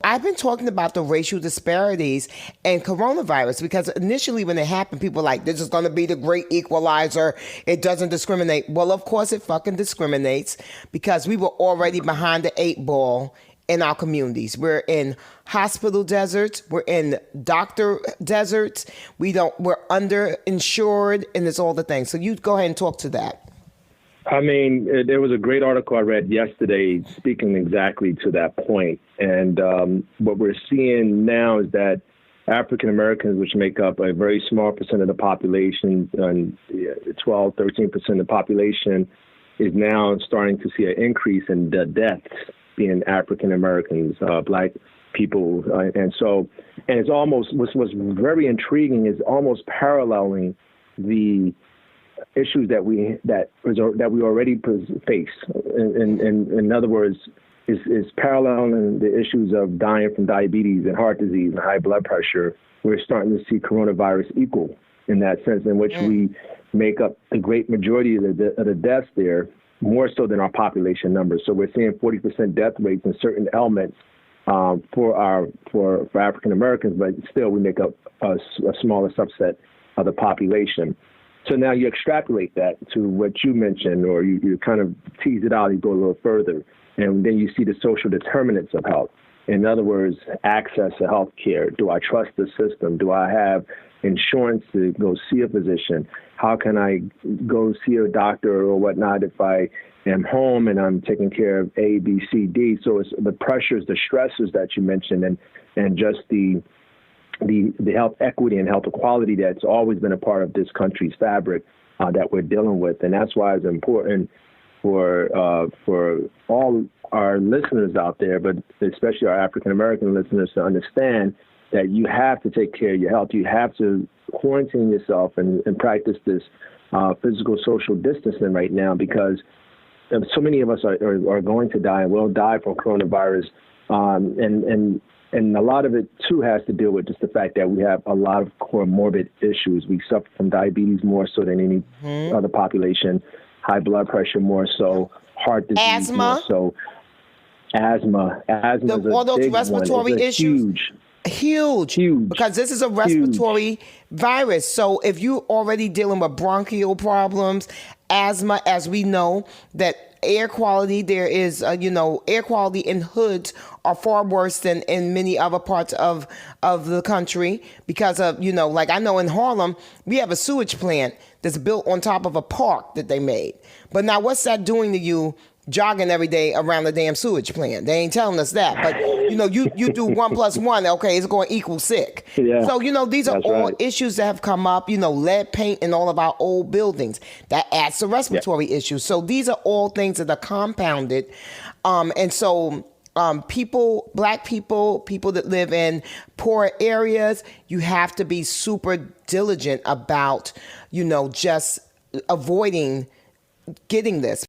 I've been talking about the racial disparities and coronavirus because initially when it happened, people were like, this is going to be the great equalizer. It doesn't discriminate. Well, of course it fucking discriminates because we were already behind the eight ball in our communities. We're in hospital deserts. We're in doctor deserts. We're underinsured, and it's all the things. So you go ahead and talk to that. I mean, there was a great article I read yesterday speaking exactly to that point. And what we're seeing now is that African Americans, which make up a very small percent of the population, 12, 13% of the population, is now starting to see an increase in the deaths being African Americans, Black people. And it's almost, what's very intriguing is almost paralleling the issues that we already face. In other words, is paralleling the issues of dying from diabetes and heart disease and high blood pressure. We're starting to see coronavirus equal in that sense, in which we make up the great majority of the deaths there, more so than our population numbers. So we're seeing 40% death rates in certain elements for African Americans, but still we make up a smaller subset of the population. So now you extrapolate that to what you mentioned, or you kind of tease it out, you go a little further, and then you see the social determinants of health. In other words, access to health care. Do I trust the system? Do I have insurance to go see a physician? How can I go see a doctor or whatnot if I am home and I'm taking care of A, B, C, D? So it's the pressures, the stresses that you mentioned, and just the health equity and health equality that's always been a part of this country's fabric that we're dealing with. And that's why it's important for all our listeners out there, but especially our African-American listeners, to understand that you have to take care of your health. You have to quarantine yourself and practice this physical social distancing right now, because so many of us are going to die and will die from coronavirus. And a lot of it, too, has to do with just the fact that we have a lot of comorbid issues. We suffer from diabetes more so than any other population, high blood pressure more so, heart disease asthma, more so, asthma all those respiratory issues. Huge, because this is a respiratory virus. So if you're already dealing with bronchial problems, asthma, as we know, that air quality, there is, air quality in hoods are far worse than in many other parts of the country because of, like I know in Harlem, we have a sewage plant that's built on top of a park that they made. But now what's that doing to you jogging every day around the damn sewage plant? They ain't telling us that. But, you do 1 + 1, okay, it's going to equal sick. Yeah, so, these are all issues that have come up, lead paint in all of our old buildings. That adds to respiratory issues. So these are all things that are compounded. And so Black people that live in poor areas, you have to be super diligent about, just avoiding getting this.